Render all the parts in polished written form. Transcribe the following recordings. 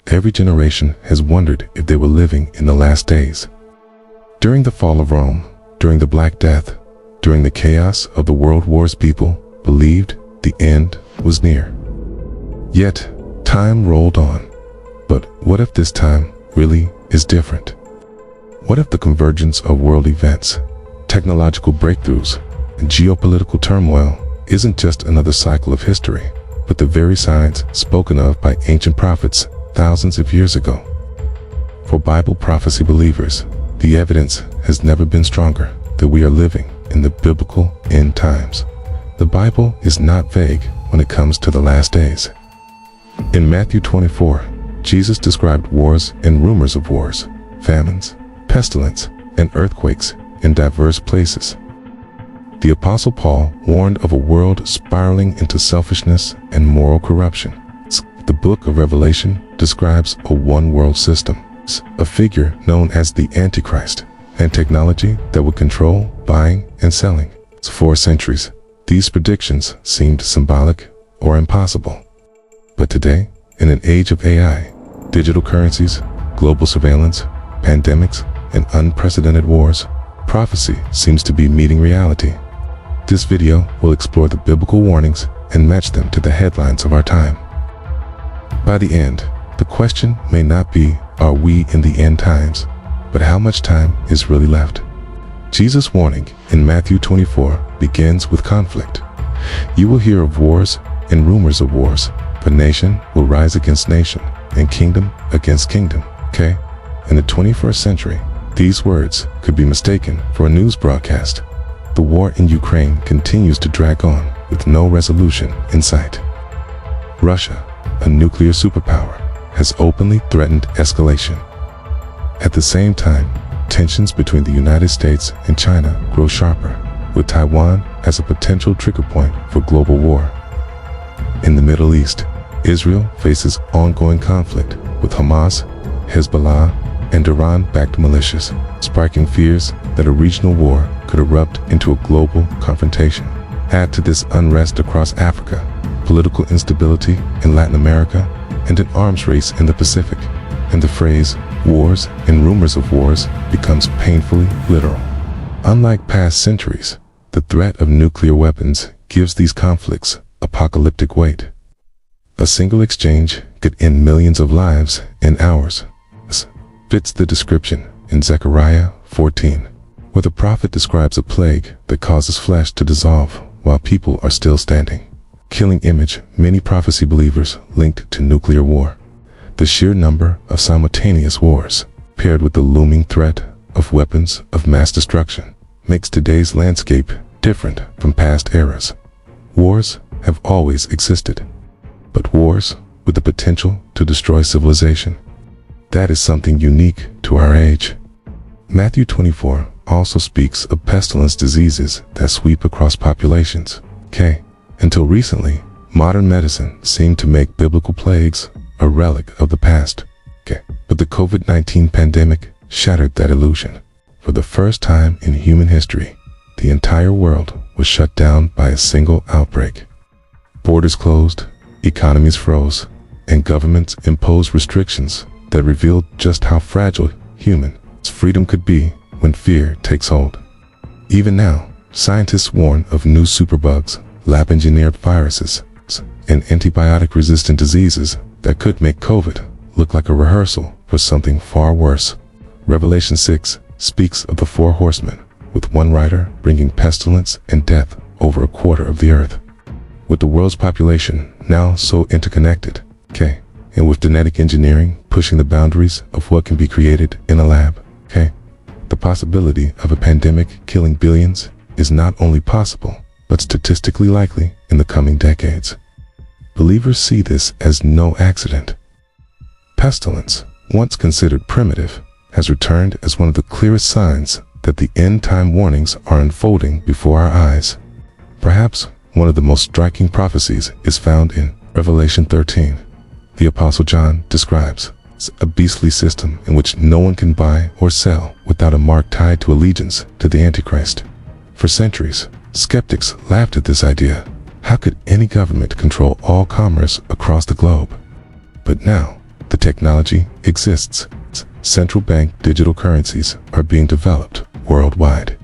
Every generation has wondered if they were living in the last days. During the fall of Rome, during the Black Death, during the chaos of the world wars, people believed the end was near. Yet, time rolled on. But what if this time really is different? What if the convergence of world events, technological breakthroughs, and geopolitical turmoil isn't just another cycle of history, but the very signs spoken of by ancient prophets thousands of years ago? For Bible prophecy believers, the evidence has never been stronger that we are living in the biblical end times. The Bible is not vague when it comes to the last days. In Matthew 24, Jesus described wars and rumors of wars, famines, pestilence, and earthquakes in diverse places. The Apostle Paul warned of a world spiraling into selfishness and moral corruption. The book of Revelation describes a one-world system, a figure known as the Antichrist, and technology that would control buying and selling. For centuries, these predictions seemed symbolic or impossible. But today, in an age of AI, digital currencies, global surveillance, pandemics, and unprecedented wars, prophecy seems to be meeting reality. This video will explore the biblical warnings and match them to the headlines of our time. By the end, the question may not be, are we in the end times, but how much time is really left? Jesus' warning in Matthew 24 begins with conflict. You will hear of wars and rumors of wars, but nation will rise against nation and kingdom against kingdom. Okay? In the 21st century, these words could be mistaken for a news broadcast. The war in Ukraine continues to drag on with no resolution in sight. Russia, a nuclear superpower, has openly threatened escalation. At the same time, tensions between the United States and China grow sharper, with Taiwan as a potential trigger point for global war. In the Middle East, Israel faces ongoing conflict with Hamas, Hezbollah, and Iran-backed militias, sparking fears that a regional war could erupt into a global confrontation. Add to this unrest across Africa, political instability in Latin America, and an arms race in the Pacific, and the phrase wars and rumors of wars becomes painfully literal. Unlike past centuries, the threat of nuclear weapons gives these conflicts apocalyptic weight. A single exchange could end millions of lives in hours. This fits the description in Zechariah 14, where the prophet describes a plague that causes flesh to dissolve while people are still standing. Killing image many prophecy believers linked to nuclear war. The sheer number of simultaneous wars, paired with the looming threat of weapons of mass destruction, makes today's landscape different from past eras. Wars have always existed, but wars with the potential to destroy civilization, that is something unique to our age. Matthew 24 also speaks of pestilence diseases that sweep across populations. Until recently, modern medicine seemed to make biblical plagues a relic of the past. But the COVID-19 pandemic shattered that illusion. For the first time in human history, the entire world was shut down by a single outbreak. Borders closed, economies froze, and governments imposed restrictions that revealed just how fragile human freedom could be when fear takes hold. Even now, scientists warn of new superbugs, lab-engineered viruses, and antibiotic-resistant diseases that could make COVID look like a rehearsal for something far worse. Revelation 6 speaks of the four horsemen, with one rider bringing pestilence and death over a quarter of the earth. With the world's population now so interconnected, and with genetic engineering pushing the boundaries of what can be created in a lab, the possibility of a pandemic killing billions is not only possible, but statistically likely in the coming decades. Believers see this as no accident. Pestilence, once considered primitive, has returned as one of the clearest signs that the end-time warnings are unfolding before our eyes. Perhaps one of the most striking prophecies is found in Revelation 13. The Apostle John describes a beastly system in which no one can buy or sell without a mark tied to allegiance to the Antichrist. For centuries, skeptics laughed at this idea, How could any government control all commerce across the globe? But now, the technology exists. Central bank digital currencies are being developed worldwide.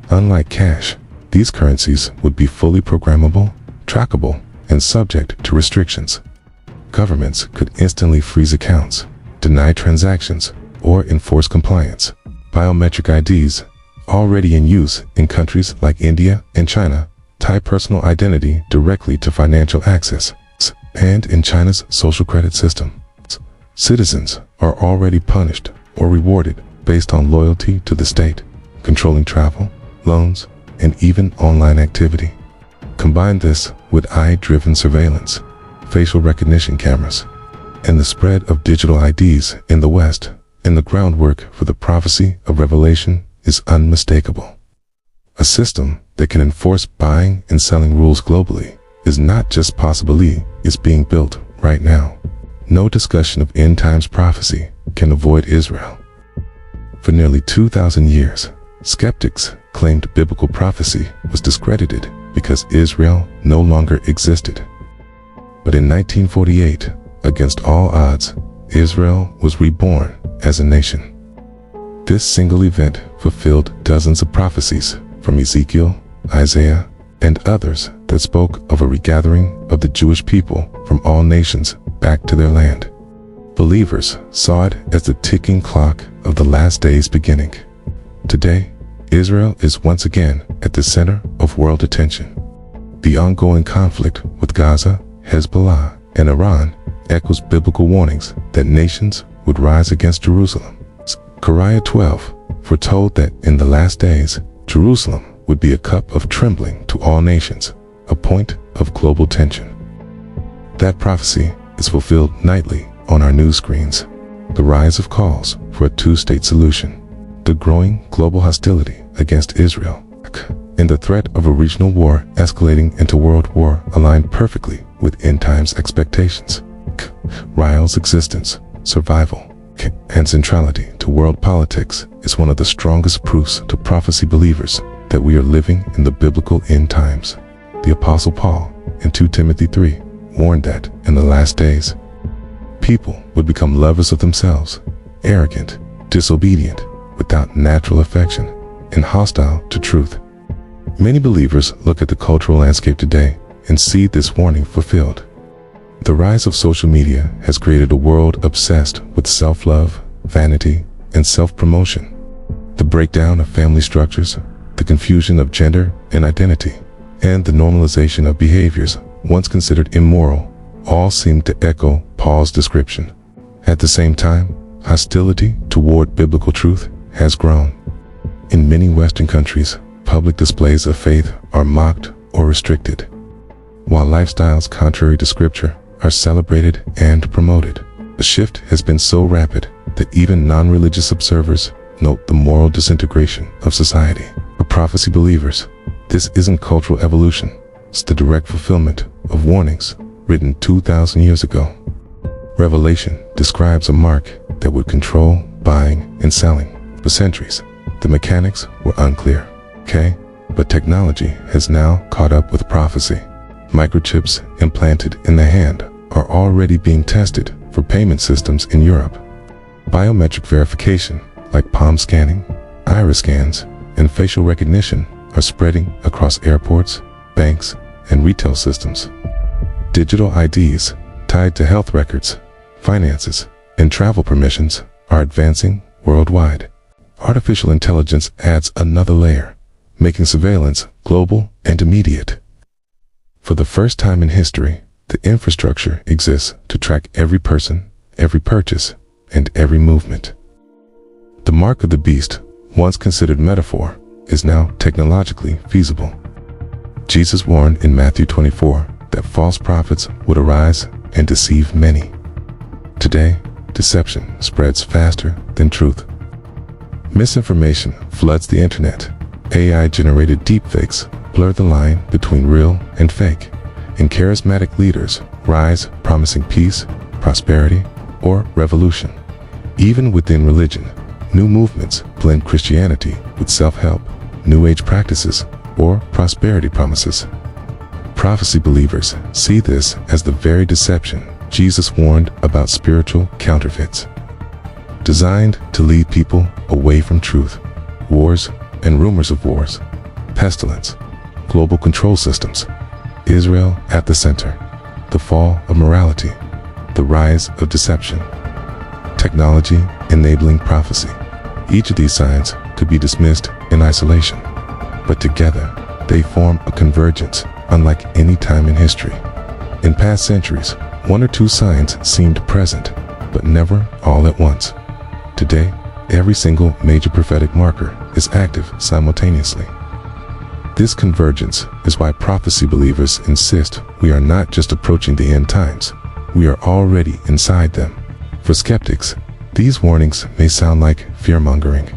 Unlike cash, these currencies would be fully programmable, trackable, and subject to restrictions. Governments could instantly freeze accounts, deny transactions, or enforce compliance. Biometric IDs, already in use in countries like India and China, tie personal identity directly to financial access. And in China's social credit system, citizens are already punished or rewarded based on loyalty to the state, controlling travel, loans, and even online activity. Combine this with eye-driven surveillance, facial recognition cameras, and the spread of digital IDs in the West, and the groundwork for the prophecy of Revelation is unmistakable. A system that can enforce buying and selling rules globally is not just possibly, it's being built right now. No discussion of end times prophecy can avoid Israel. For nearly 2,000 years, skeptics claimed biblical prophecy was discredited because Israel no longer existed. But in 1948, against all odds, Israel was reborn as a nation. This single event fulfilled dozens of prophecies from Ezekiel, Isaiah, and others that spoke of a regathering of the Jewish people from all nations back to their land. Believers saw it as the ticking clock of the last days beginning. Today, Israel is once again at the center of world attention. The ongoing conflict with Gaza, Hezbollah, and Iran echoes biblical warnings that nations would rise against Jerusalem. Zechariah 12 foretold that in the last days, Jerusalem would be a cup of trembling to all nations, a point of global tension. That prophecy is fulfilled nightly on our news screens. The rise of calls for a two-state solution, the growing global hostility against Israel, and the threat of a regional war escalating into world war align perfectly with end times expectations. Israel's existence, survival, and centrality to world politics is one of the strongest proofs to prophecy believers that we are living in the biblical end times. The Apostle Paul in 2 Timothy 3 warned that in the last days, people would become lovers of themselves, arrogant, disobedient, without natural affection, and hostile to truth. Many believers look at the cultural landscape today and see this warning fulfilled. The rise of social media has created a world obsessed with self-love, vanity, and self-promotion. The breakdown of family structures, the confusion of gender and identity, and the normalization of behaviors once considered immoral all seem to echo Paul's description. At the same time, hostility toward biblical truth has grown. In many Western countries, public displays of faith are mocked or restricted, while lifestyles contrary to Scripture are celebrated and promoted. The shift has been so rapid that even non-religious observers note the moral disintegration of society. For prophecy believers, this isn't cultural evolution, it's the direct fulfillment of warnings written 2,000 years ago. Revelation describes a mark that would control buying and selling. For centuries, the mechanics were unclear, but technology has now caught up with prophecy. Microchips implanted in the hand are already being tested for payment systems in Europe. Biometric verification, like palm scanning, iris scans, and facial recognition, are spreading across airports, banks, and retail systems. Digital IDs tied to health records, finances, and travel permissions are advancing worldwide. Artificial intelligence adds another layer, making surveillance global and immediate. For the first time in history, the infrastructure exists to track every person, every purchase, and every movement. The mark of the beast, once considered metaphor, is now technologically feasible. Jesus warned in Matthew 24 that false prophets would arise and deceive many. Today, deception spreads faster than truth. Misinformation floods the internet. AI-generated deepfakes blur the line between real and fake, and charismatic leaders rise promising peace, prosperity, or revolution. Even within religion, new movements blend Christianity with self-help, New Age practices, or prosperity promises. Prophecy believers see this as the very deception Jesus warned about: spiritual counterfeits, designed to lead people away from truth. Wars and rumors of wars, pestilence, global control systems, Israel at the center, the fall of morality, the rise of deception, technology enabling prophecy. Each of these signs could be dismissed in isolation, but together they form a convergence unlike any time in history. In past centuries, one or two signs seemed present, but never all at once. Today, every single major prophetic marker is active simultaneously. This convergence is why prophecy believers insist we are not just approaching the end times, we are already inside them. For skeptics, these warnings may sound like fear-mongering.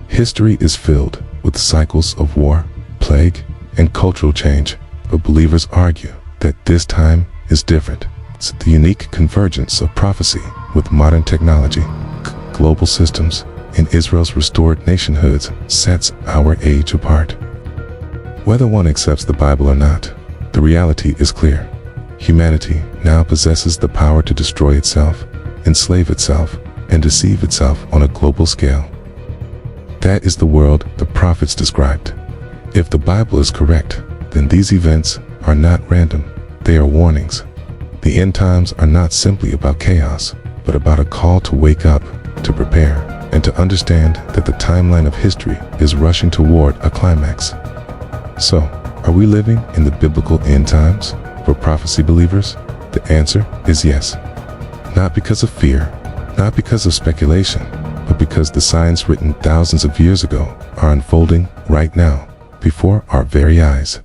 History is filled with cycles of war, plague, and cultural change, but believers argue that this time is different. It's the unique convergence of prophecy with modern technology, global systems, and Israel's restored nationhoods sets our age apart. Whether one accepts the Bible or not, the reality is clear. Humanity now possesses the power to destroy itself, enslave itself, and deceive itself on a global scale. That is the world the prophets described. If the Bible is correct, then these events are not random, they are warnings. The end times are not simply about chaos, but about a call to wake up, to prepare, and to understand that the timeline of history is rushing toward a climax. So, are we living in the biblical end times? For prophecy believers, the answer is yes. Not because of fear, not because of speculation, but because the signs written thousands of years ago are unfolding right now, before our very eyes.